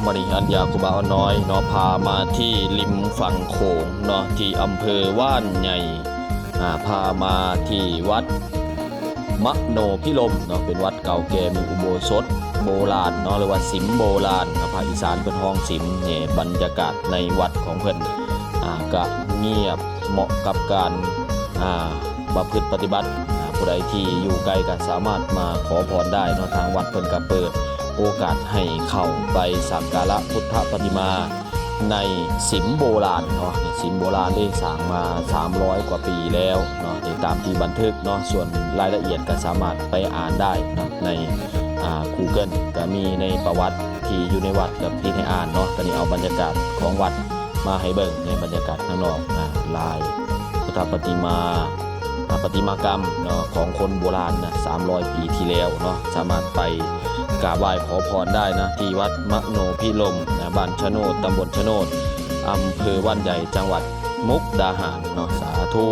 มริอัญญาคุบาน้อยเนาะพามาที่ริมฝั่งโขงเนาะที่อำเภอว่านใหญ่พามาที่วัดมโนพิรมเนาะเป็นวัดเก่าแก่มีอุโบสถโบราณเนาะหรือว่าสิมโบราณภาคอีสานเป็นห้องสิมเนี่ยบรรยากาศในวัดของเพิ่นก็เงียบเหมาะกับการประพฤติปฏิบัติผู้ใดที่อยู่ไกลก็สามารถมาขอพรได้เนาะทางวัดเพิ่นก็เปิดโอกาสให้เข้าไปสักการะพุทธปฏิมาในสิมโบราณเนาะสิมโบราณได้สร้างมา300 กว่าปีแล้วเนาะตามที่บันทึกเนาะส่วนรายละเอียดก็สามารถไปอ่านได้เนาะในGoogle ก็มีในประวัติที่อยู่ในวัดกับที่ให้อ่านเนาะตอนนี้เอาบรรยากาศของวัดมาให้เบิ่งในบรรยากาศข้างนอกลายพุทธปฏิมาประติมากรรมเนาะของคนโบราณนะ300 ปีที่แล้วเนาะสามารถไปกราบไหว้ขอพรได้นะที่วัดมโนพิรมบ้านชะโนดตำบลชะโนดอำเภอว่านใหญ่จังหวัดมุกดาหารเนาะสาธุ